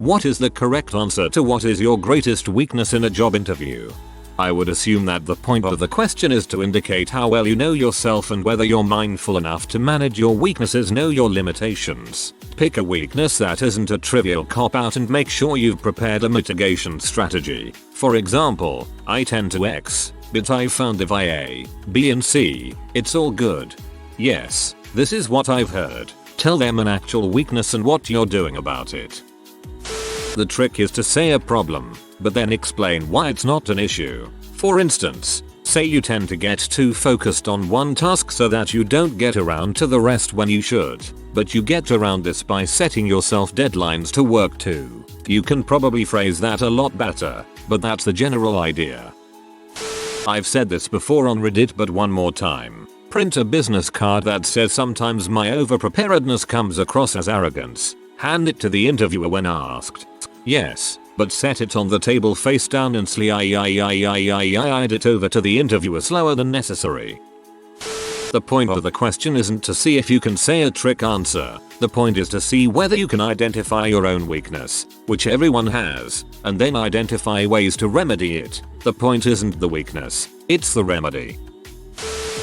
What is the correct answer to what is your greatest weakness in a job interview? I would assume that the point of the question is to indicate how well you know yourself and whether you're mindful enough to manage your weaknesses, know your limitations. Pick a weakness that isn't a trivial cop-out and make sure you've prepared a mitigation strategy. For example, I tend to X, but I found if I A, B and C, it's all good. Yes, this is what I've heard. Tell them an actual weakness and what you're doing about it. The trick is to say a problem, but then explain why it's not an issue. For instance, say you tend to get too focused on one task so that you don't get around to the rest when you should, but you get around this by setting yourself deadlines to work to. You can probably phrase that a lot better, but that's the general idea. I've said this before on Reddit, but one more time. Print a business card that says sometimes my overpreparedness comes across as arrogance. Hand it to the interviewer when asked. Yes, but set it on the table face down and slide it over to the interviewer slower than necessary. The point of the question isn't to see if you can say a trick answer. The point is to see whether you can identify your own weakness, which everyone has, and then identify ways to remedy it. The point isn't the weakness, it's the remedy.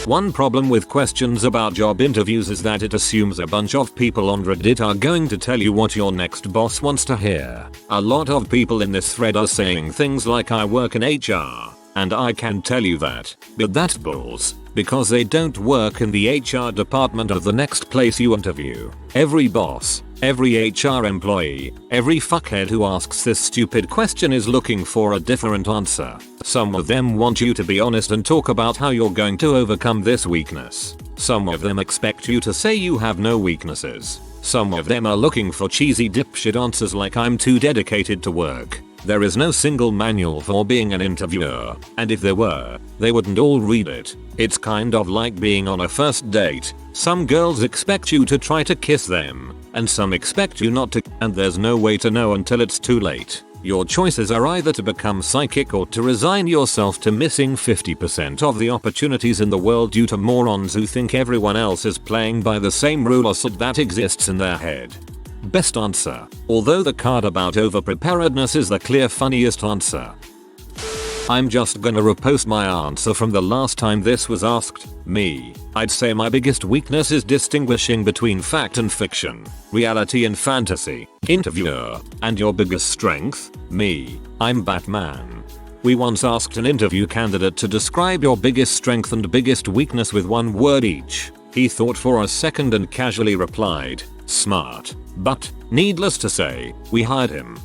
One problem with questions about job interviews is that it assumes a bunch of people on Reddit are going to tell you what your next boss wants to hear. A lot of people in this thread are saying things like I work in HR, and I can tell you that, but that's bulls, because they don't work in the HR department of the next place you interview. Every boss, every HR employee, every fuckhead who asks this stupid question is looking for a different answer. Some of them want you to be honest and talk about how you're going to overcome this weakness. Some of them expect you to say you have no weaknesses. Some of them are looking for cheesy dipshit answers like I'm too dedicated to work. There is no single manual for being an interviewer, and if there were, they wouldn't all read it. It's kind of like being on a first date. Some girls expect you to try to kiss them, and some expect you not to, and there's no way to know until it's too late. Your choices are either to become psychic or to resign yourself to missing 50% of the opportunities in the world due to morons who think everyone else is playing by the same rule set that exists in their head. Best answer. Although the card about overpreparedness is the clear funniest answer. I'm just gonna repost my answer from the last time this was asked. Me. I'd say my biggest weakness is distinguishing between fact and fiction, reality and fantasy. Interviewer. And your biggest strength? Me. I'm Batman. We once asked an interview candidate to describe your biggest strength and biggest weakness with one word each. He thought for a second and casually replied, smart. But, needless to say, we hired him.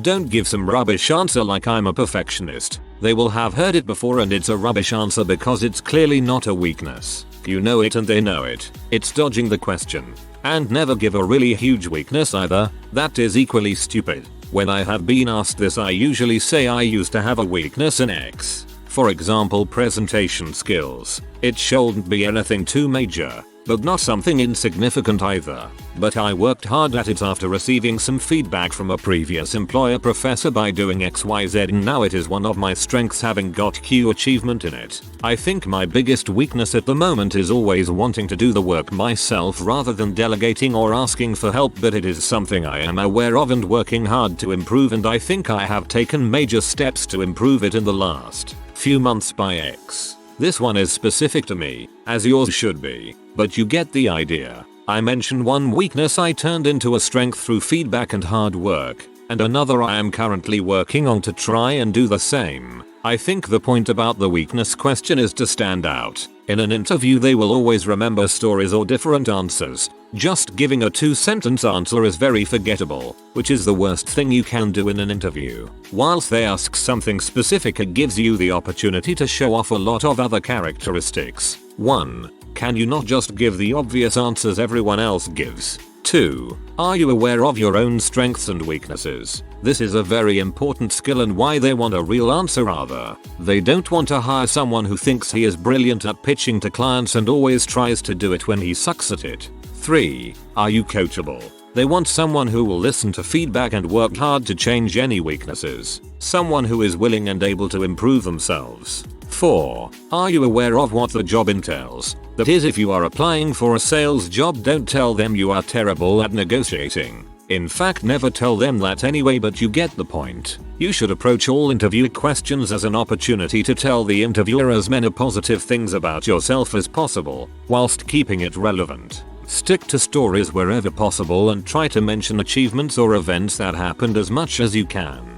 Don't give some rubbish answer like I'm a perfectionist. They will have heard it before and it's a rubbish answer because it's clearly not a weakness. You know it and they know it. It's dodging the question. And never give a really huge weakness either. That is equally stupid. When I have been asked this, I usually say I used to have a weakness in X. For example, presentation skills. It shouldn't be anything too major, but not something insignificant either. But I worked hard at it after receiving some feedback from a previous employer professor by doing XYZ, and now it is one of my strengths, having got Q achievement in it. I think my biggest weakness at the moment is always wanting to do the work myself rather than delegating or asking for help, but it is something I am aware of and working hard to improve, and I think I have taken major steps to improve it in the last few months by X. This one is specific to me, as yours should be, but you get the idea. I mentioned one weakness I turned into a strength through feedback and hard work, and another I am currently working on to try and do the same. I think the point about the weakness question is to stand out. In an interview they will always remember stories or different answers. Just giving a 2-sentence answer is very forgettable, which is the worst thing you can do in an interview. Whilst they ask something specific, it gives you the opportunity to show off a lot of other characteristics. 1. Can you not just give the obvious answers everyone else gives? 2. Are you aware of your own strengths and weaknesses? This is a very important skill and why they want a real answer rather. They don't want to hire someone who thinks he is brilliant at pitching to clients and always tries to do it when he sucks at it. 3. Are you coachable? They want someone who will listen to feedback and work hard to change any weaknesses. Someone who is willing and able to improve themselves. 4. Are you aware of what the job entails? That is, if you are applying for a sales job, don't tell them you are terrible at negotiating. In fact, never tell them that anyway, but you get the point. You should approach all interview questions as an opportunity to tell the interviewer as many positive things about yourself as possible, whilst keeping it relevant. Stick to stories wherever possible and try to mention achievements or events that happened as much as you can.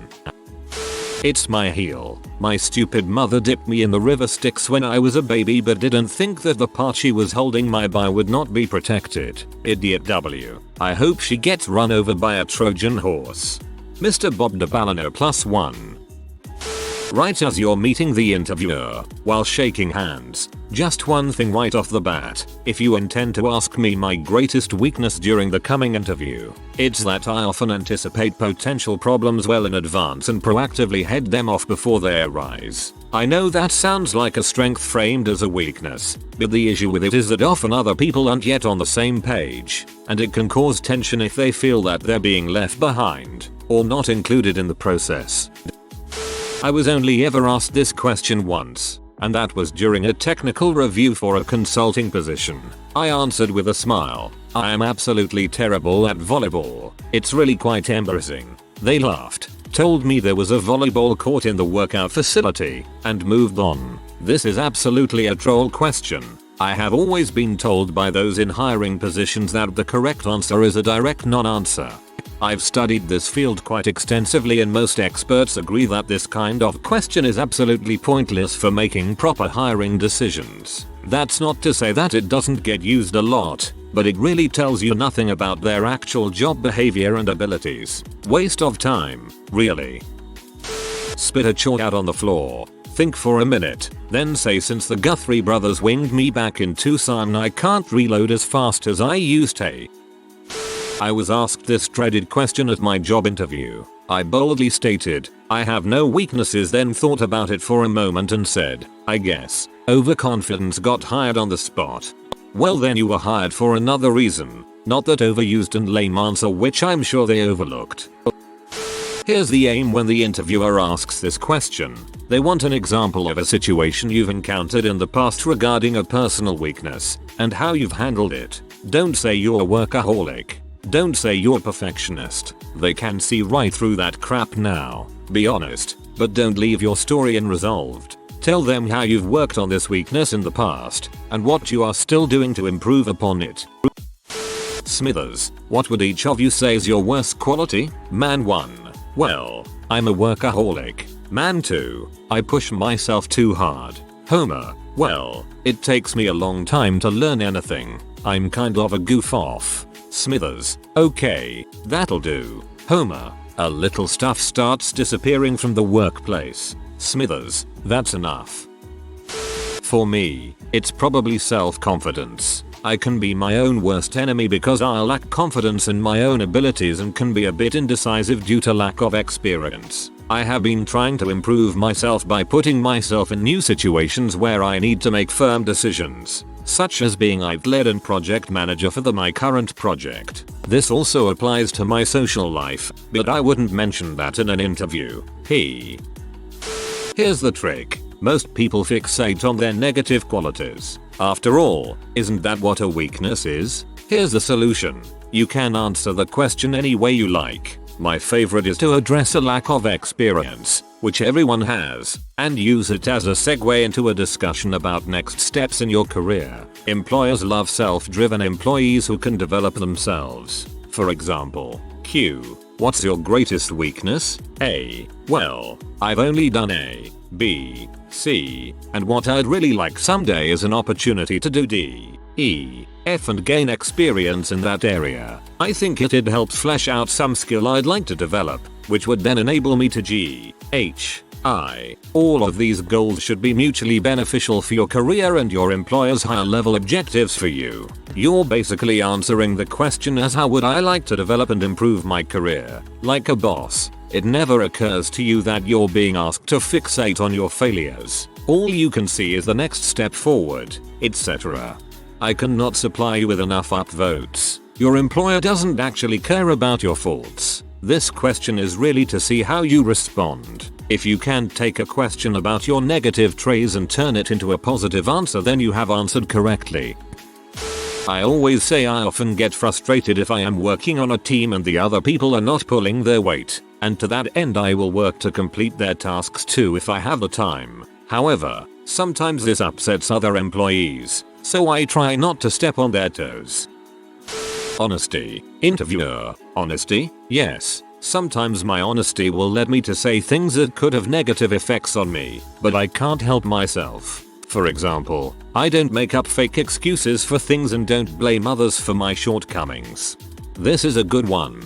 It's my heel. My stupid mother dipped me in the river Styx when I was a baby but didn't think that the part she was holding my by would not be protected. Idiot W. I hope she gets run over by a Trojan horse. Mr. Bob de Ballino +1. Right as you're meeting the interviewer, while shaking hands, just one thing right off the bat: if you intend to ask me my greatest weakness during the coming interview, it's that I often anticipate potential problems well in advance and proactively head them off before they arise. I know that sounds like a strength framed as a weakness, but the issue with it is that often other people aren't yet on the same page, and it can cause tension if they feel that they're being left behind, or not included in the process. I was only ever asked this question once, and that was during a technical review for a consulting position. I answered with a smile, "I am absolutely terrible at volleyball. It's really quite embarrassing." They laughed, told me there was a volleyball court in the workout facility, and moved on. This is absolutely a troll question. I have always been told by those in hiring positions that the correct answer is a direct non-answer. I've studied this field quite extensively and most experts agree that this kind of question is absolutely pointless for making proper hiring decisions. That's not to say that it doesn't get used a lot, but it really tells you nothing about their actual job behavior and abilities. Waste of time, really. Spit a chalk out on the floor. Think for a minute, then say, "Since the Guthrie brothers winged me back in Tucson, I can't reload as fast as I used to." I was asked this dreaded question at my job interview. I boldly stated, "I have no weaknesses," then thought about it for a moment and said, "I guess overconfidence got hired on the spot." Well, then you were hired for another reason, not that overused and lame answer which I'm sure they overlooked. Here's the aim when the interviewer asks this question. They want an example of a situation you've encountered in the past regarding a personal weakness, and how you've handled it. Don't say you're a workaholic. Don't say you're a perfectionist. They can see right through that crap now. Be honest, but don't leave your story unresolved. Tell them how you've worked on this weakness in the past, and what you are still doing to improve upon it. Smithers, what would each of you say is your worst quality? Man 1. Well, I'm a workaholic. Man 2. I push myself too hard. Homer, well, it takes me a long time to learn anything. I'm kind of a goof off. Smithers, okay, that'll do. Homer, a little stuff starts disappearing from the workplace. Smithers, that's enough. For me, it's probably self-confidence. I can be my own worst enemy because I lack confidence in my own abilities and can be a bit indecisive due to lack of experience. I have been trying to improve myself by putting myself in new situations where I need to make firm decisions, such as being lead and project manager for my current project. This also applies to my social life, but I wouldn't mention that in an interview. Here's the trick. Most people fixate on their negative qualities. After all, isn't that what a weakness is? Here's the solution. You can answer the question any way you like. My favorite is to address a lack of experience, which everyone has, and use it as a segue into a discussion about next steps in your career. Employers love self-driven employees who can develop themselves. For example, Q. What's your greatest weakness? A. Well, I've only done A, B, C, and what I'd really like someday is an opportunity to do D, E, F and gain experience in that area. I think it'd help flesh out some skill I'd like to develop, which would then enable me to G, H, I. All of these goals should be mutually beneficial for your career and your employer's higher level objectives for you. You're basically answering the question as how would I like to develop and improve my career. Like a boss, it never occurs to you that you're being asked to fixate on your failures. All you can see is the next step forward, etc. I cannot supply you with enough upvotes. Your employer doesn't actually care about your faults. This question is really to see how you respond. If you can take a question about your negative traits and turn it into a positive answer, then you have answered correctly. I always say I often get frustrated if I am working on a team and the other people are not pulling their weight, and to that end I will work to complete their tasks too if I have the time. However, sometimes this upsets other employees, so I try not to step on their toes. Honesty. Interviewer. Honesty? Yes. Sometimes my honesty will lead me to say things that could have negative effects on me, but I can't help myself. For example, I don't make up fake excuses for things and don't blame others for my shortcomings. This is a good one.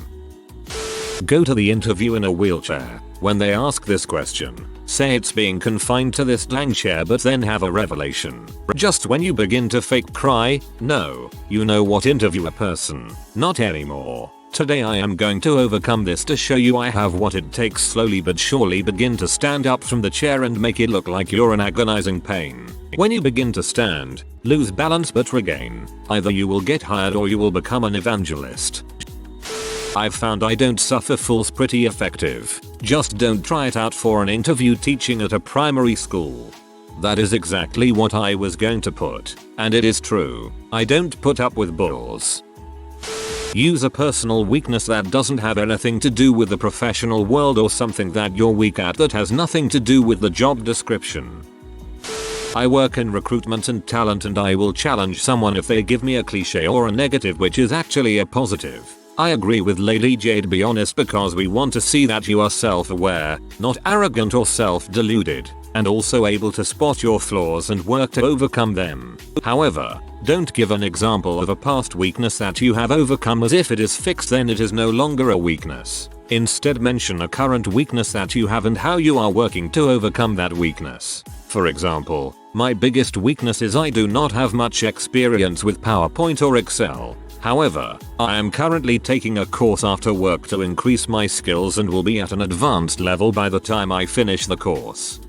Go to the interview in a wheelchair. When they ask this question, say it's being confined to this dang chair, but then have a revelation. Just when you begin to fake cry, no, you know what, interviewer person, not anymore. Today I am going to overcome this to show you I have what it takes. Slowly but surely begin to stand up from the chair and make it look like you're in agonizing pain. When you begin to stand, lose balance but regain. Either you will get hired or you will become an evangelist. I've found I don't suffer fools pretty effective. Just don't try it out for an interview teaching at a primary school. That is exactly what I was going to put. And it is true. I don't put up with bulls. Use a personal weakness that doesn't have anything to do with the professional world or something that you're weak at that has nothing to do with the job description. I work in recruitment and talent, and I will challenge someone if they give me a cliche or a negative which is actually a positive. I agree with Lady Jade, be honest, because we want to see that you are self-aware, not arrogant or self-deluded, and also able to spot your flaws and work to overcome them. However, don't give an example of a past weakness that you have overcome as if it is fixed, then it is no longer a weakness. Instead, mention a current weakness that you have and how you are working to overcome that weakness. For example, my biggest weakness is I do not have much experience with PowerPoint or Excel. However, I am currently taking a course after work to increase my skills and will be at an advanced level by the time I finish the course.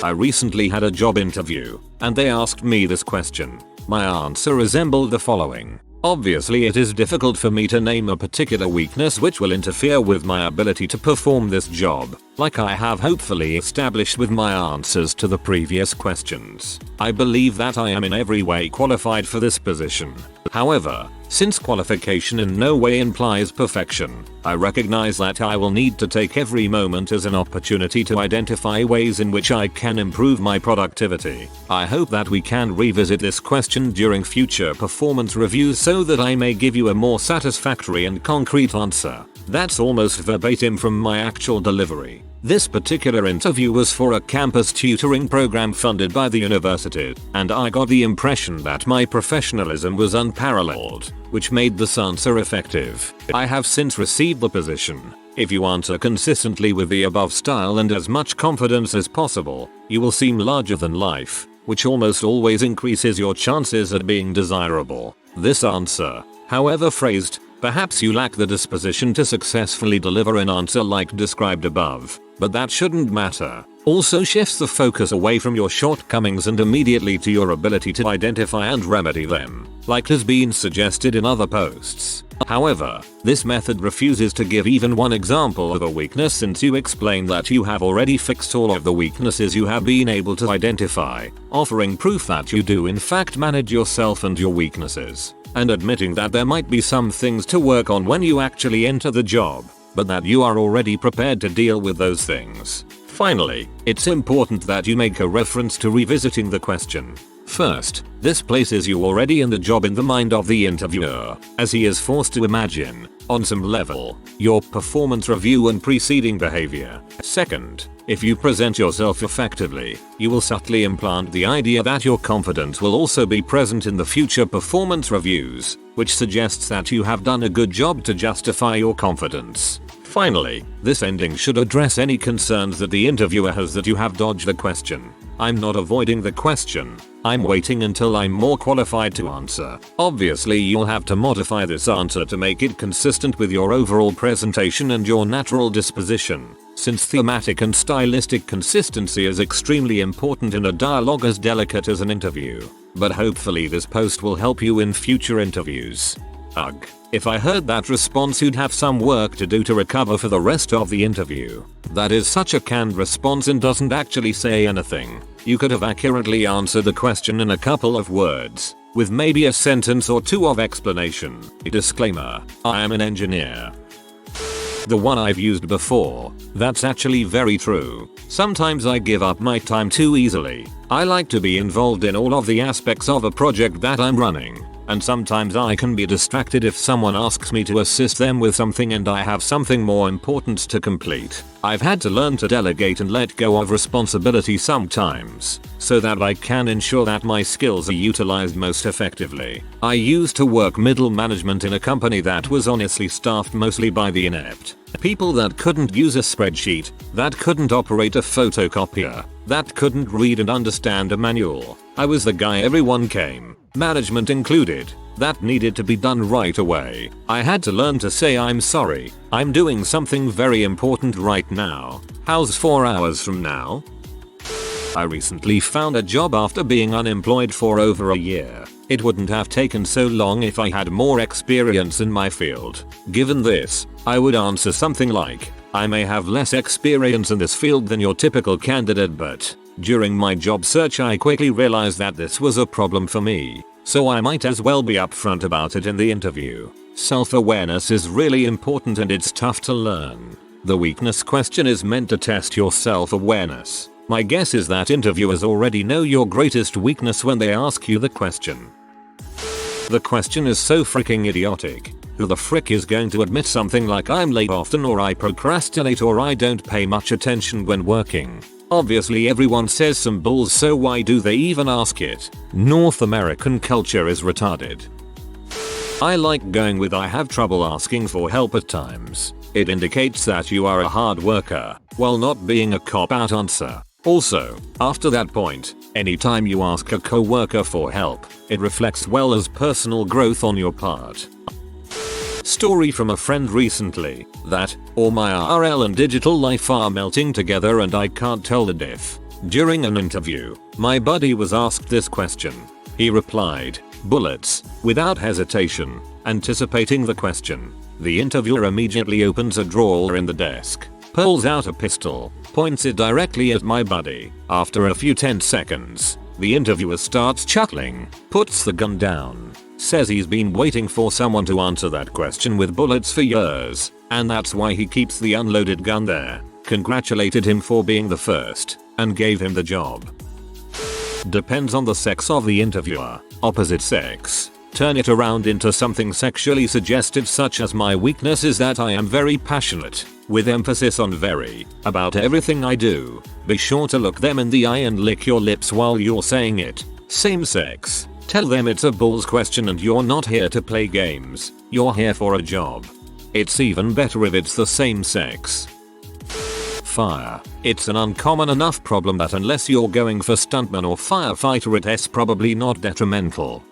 I recently had a job interview, and they asked me this question. My answer resembled the following. Obviously, it is difficult for me to name a particular weakness which will interfere with my ability to perform this job, like I have hopefully established with my answers to the previous questions. I believe that I am in every way qualified for this position. However, since qualification in no way implies perfection, I recognize that I will need to take every moment as an opportunity to identify ways in which I can improve my productivity. I hope that we can revisit this question during future performance reviews so that I may give you a more satisfactory and concrete answer. That's almost verbatim from my actual delivery. This particular interview was for a campus tutoring program funded by the university, and I got the impression that my professionalism was unparalleled, which made this answer effective. I have since received the position. If you answer consistently with the above style and as much confidence as possible, you will seem larger than life, which almost always increases your chances at being desirable. This answer, however phrased, perhaps you lack the disposition to successfully deliver an answer like described above, but that shouldn't matter. Also shifts the focus away from your shortcomings and immediately to your ability to identify and remedy them, like has been suggested in other posts. However, this method refuses to give even one example of a weakness, since you explain that you have already fixed all of the weaknesses you have been able to identify, offering proof that you do in fact manage yourself and your weaknesses, and admitting that there might be some things to work on when you actually enter the job, but that you are already prepared to deal with those things. Finally, it's important that you make a reference to revisiting the question. First, this places you already in the job in the mind of the interviewer, as he is forced to imagine, on some level, your performance review and preceding behavior. Second, if you present yourself effectively, you will subtly implant the idea that your confidence will also be present in the future performance reviews, which suggests that you have done a good job to justify your confidence. Finally, this ending should address any concerns that the interviewer has that you have dodged the question. I'm not avoiding the question. I'm waiting until I'm more qualified to answer. Obviously, you'll have to modify this answer to make it consistent with your overall presentation and your natural disposition, since thematic and stylistic consistency is extremely important in a dialogue as delicate as an interview. But hopefully this post will help you in future interviews. Ugh. If I heard that response, you'd have some work to do to recover for the rest of the interview. That is such a canned response and doesn't actually say anything. You could have accurately answered the question in a couple of words. with maybe a sentence or two of explanation. Disclaimer, I am an engineer. The one I've used before. That's actually very true. Sometimes I give up my time too easily. I like to be involved in all of the aspects of a project that I'm running. And sometimes I can be distracted if someone asks me to assist them with something and I have something more important to complete. I've had to learn to delegate and let go of responsibility sometimes, so that I can ensure that my skills are utilized most effectively. I used to work middle management in a company that was honestly staffed mostly by the inept. People that couldn't use a spreadsheet, that couldn't operate a photocopier, that couldn't read and understand a manual. I was the guy everyone came, management included, that needed to be done right away. I had to learn to say I'm sorry, I'm doing something very important right now. How's 4 hours from now? I recently found a job after being unemployed for over a year. It wouldn't have taken so long if I had more experience in my field. Given this, I would answer something like, I may have less experience in this field than your typical candidate, but during my job search I quickly realized that this was a problem for me, so I might as well be upfront about it in the interview. Self-awareness is really important and it's tough to learn. The weakness question is meant to test your self-awareness. My guess is that interviewers already know your greatest weakness when they ask you the question. The question is so freaking idiotic. Who the frick is going to admit something like I'm late often, or I procrastinate, or I don't pay much attention when working? Obviously everyone says some bulls, so why do they even ask it? North American culture is retarded. I like going with I have trouble asking for help at times. It indicates that you are a hard worker, while not being a cop-out answer. Also, after that point, anytime you ask a coworker for help, it reflects well as personal growth on your part. Story from a friend recently, that, or my IRL and digital life are melting together and I can't tell the diff. During an interview, my buddy was asked this question. He replied, bullets, without hesitation, anticipating the question. The interviewer immediately opens a drawer in the desk, pulls out a pistol, points it directly at my buddy. After a few 10 seconds, the interviewer starts chuckling, puts the gun down, says he's been waiting for someone to answer that question with bullets for years, and that's why he keeps the unloaded gun there, congratulated him for being the first, and gave him the job. Depends on the sex of the interviewer. Opposite sex, turn it around into something sexually suggestive, such as my weakness is that I am very passionate, with emphasis on very, about everything I do. Be sure to look them in the eye and lick your lips while you're saying it. Same sex, tell them it's a bull's question and you're not here to play games, you're here for a job. It's even better if it's the same sex. Fire. It's an uncommon enough problem that unless you're going for stuntman or firefighter, it's probably not detrimental.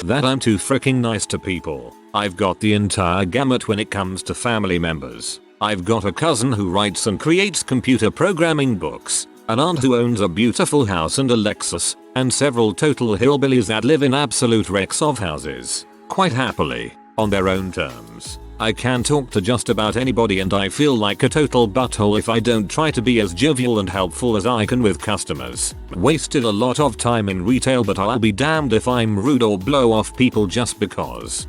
That I'm too freaking nice to people. I've got the entire gamut when it comes to family members. I've got a cousin who writes and creates computer programming books, an aunt who owns a beautiful house and a Lexus, and several total hillbillies that live in absolute wrecks of houses, quite happily, on their own terms. I can talk to just about anybody and I feel like a total butthole if I don't try to be as jovial and helpful as I can with customers. Wasted a lot of time in retail, but I'll be damned if I'm rude or blow off people just because.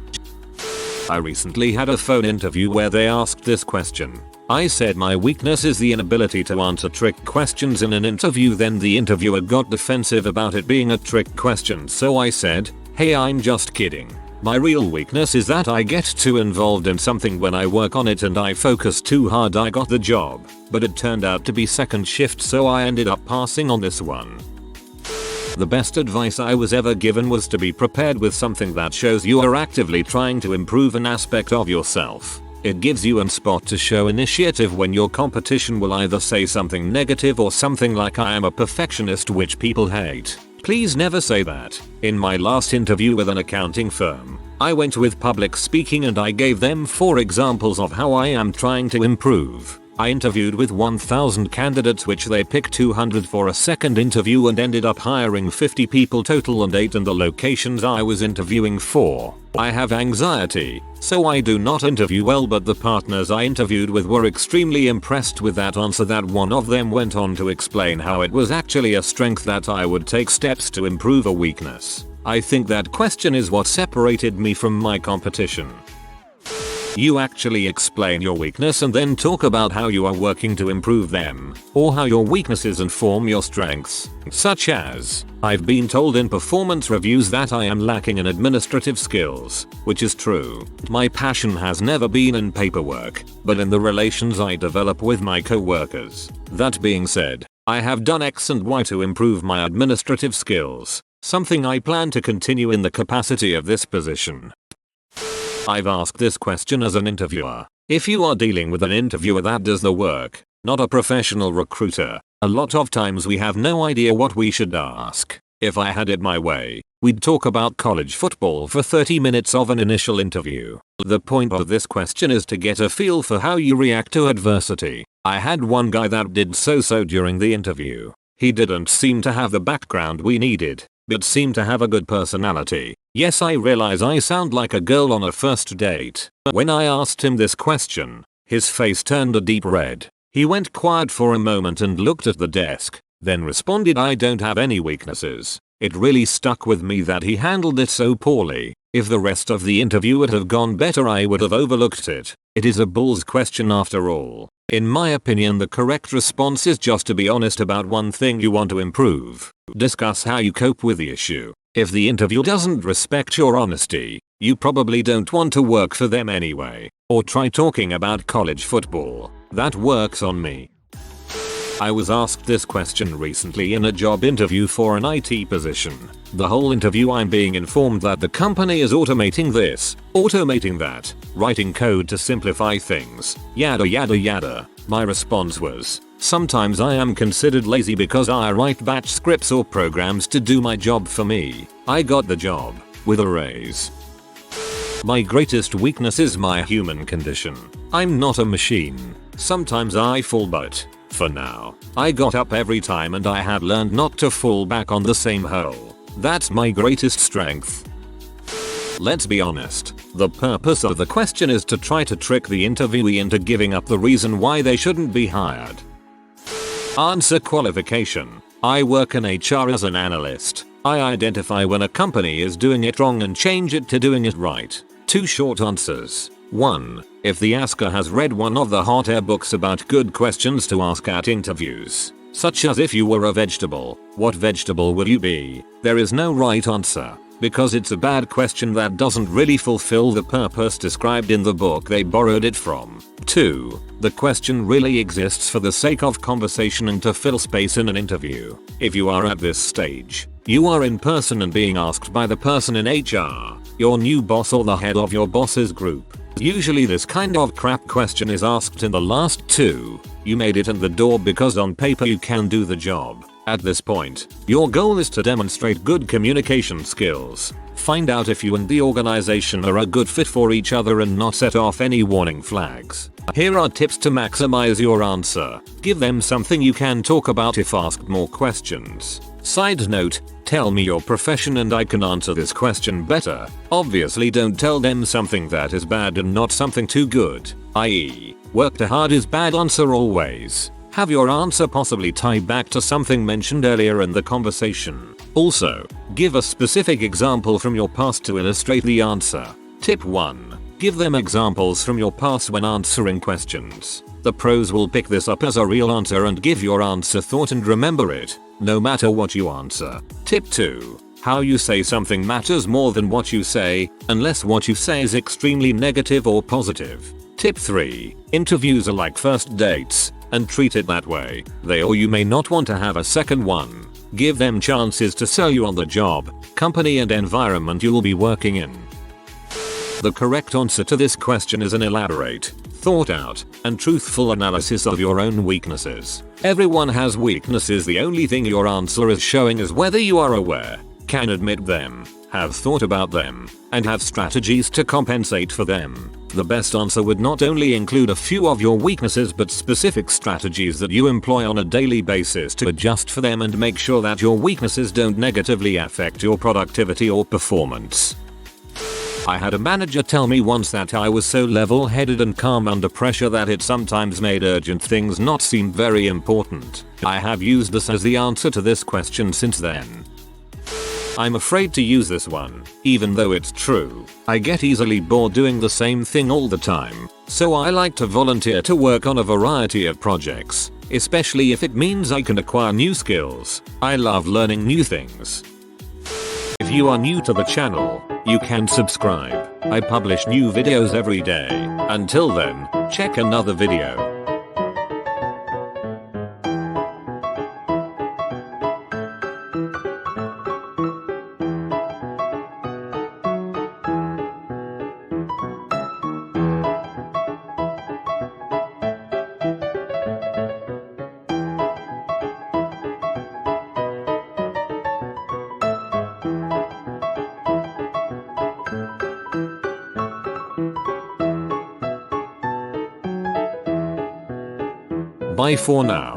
I recently had a phone interview where they asked this question. I said my weakness is the inability to answer trick questions in an interview. Then the interviewer got defensive about it being a trick question, so I said, hey, I'm just kidding. My real weakness is that I get too involved in something when I work on it and I focus too hard. I got the job, but it turned out to be second shift, so I ended up passing on this one. The best advice I was ever given was to be prepared with something that shows you are actively trying to improve an aspect of yourself. It gives you a spot to show initiative when your competition will either say something negative or something like I am a perfectionist, which people hate. Please never say that. In my last interview with an accounting firm, I went with public speaking and I gave them 4 examples of how I am trying to improve. I interviewed with 1,000 candidates, which they picked 200 for a second interview and ended up hiring 50 people total and 8 in the locations I was interviewing for. I have anxiety, so I do not interview well, but the partners I interviewed with were extremely impressed with that answer. That one of them went on to explain how it was actually a strength that I would take steps to improve a weakness. I think that question is what separated me from my competition. You actually explain your weakness and then talk about how you are working to improve them, or how your weaknesses inform your strengths, such as, I've been told in performance reviews that I am lacking in administrative skills, which is true. My passion has never been in paperwork, but in the relations I develop with my co-workers. That being said, I have done X and Y to improve my administrative skills, something I plan to continue in the capacity of this position. I've asked this question as an interviewer. If you are dealing with an interviewer that does the work, not a professional recruiter, a lot of times we have no idea what we should ask. If I had it my way, we'd talk about college football for 30 minutes of an initial interview. The point of this question is to get a feel for how you react to adversity. I had one guy that did so during the interview. He didn't seem to have the background we needed, but seemed to have a good personality. Yes, I realize I sound like a girl on a first date. When I asked him this question, his face turned a deep red. He went quiet for a moment and looked at the desk, then responded, "I don't have any weaknesses." It really stuck with me that he handled it so poorly. If the rest of the interview would have gone better, I would have overlooked it. It is a bull's question after all. In my opinion, the correct response is just to be honest about one thing you want to improve. Discuss how you cope with the issue. If the interview doesn't respect your honesty, you probably don't want to work for them anyway. Or try talking about college football. That works on me. I was asked this question recently in a job interview for an IT position. The whole interview I'm being informed that the company is automating this, automating that, writing code to simplify things, yada yada yada. My response was, sometimes I am considered lazy because I write batch scripts or programs to do my job for me. I got the job, with a raise. My greatest weakness is my human condition. I'm not a machine. Sometimes I fall, but for now, I got up every time and I have learned not to fall back on the same hole. That's my greatest strength. Let's be honest, the purpose of the question is to try to trick the interviewee into giving up the reason why they shouldn't be hired. Answer: qualification. I work in HR as an analyst. I identify when a company is doing it wrong and change it to doing it right. 2 short answers. 1. If the asker has read one of the hot air books about good questions to ask at interviews, such as if you were a vegetable, what vegetable would you be? There is no right answer, because it's a bad question that doesn't really fulfill the purpose described in the book they borrowed it from. 2. The question really exists for the sake of conversation and to fill space in an interview. If you are at this stage, you are in person and being asked by the person in HR, your new boss or the head of your boss's group. Usually this kind of crap question is asked in the last 2. You made it in the door because on paper you can do the job. At this point, your goal is to demonstrate good communication skills. Find out if you and the organization are a good fit for each other and not set off any warning flags. Here are tips to maximize your answer. Give them something you can talk about if asked more questions. Side note, tell me your profession and I can answer this question better. Obviously don't tell them something that is bad and not something too good, i.e., work too hard is bad answer always. Have your answer possibly tie back to something mentioned earlier in the conversation. Also, give a specific example from your past to illustrate the answer. Tip 1. Give them examples from your past when answering questions. The pros will pick this up as a real answer and give your answer thought and remember it, no matter what you answer. Tip 2. How you say something matters more than what you say, unless what you say is extremely negative or positive. Tip 3. Interviews are like first dates, and treat it that way. They or you may not want to have a second one. Give them chances to sell you on the job, company and environment you will be working in. The correct answer to this question is an elaborate, thought out, and truthful analysis of your own weaknesses. Everyone has weaknesses. The only thing your answer is showing is whether you are aware, can admit them, have thought about them, and have strategies to compensate for them. The best answer would not only include a few of your weaknesses but specific strategies that you employ on a daily basis to adjust for them and make sure that your weaknesses don't negatively affect your productivity or performance. I had a manager tell me once that I was so level-headed and calm under pressure that it sometimes made urgent things not seem very important. I have used this as the answer to this question since then. I'm afraid to use this one, even though it's true. I get easily bored doing the same thing all the time, so I like to volunteer to work on a variety of projects, especially if it means I can acquire new skills. I love learning new things. If you are new to the channel, you can subscribe. I publish new videos every day. Until then, check another video. Bye for now.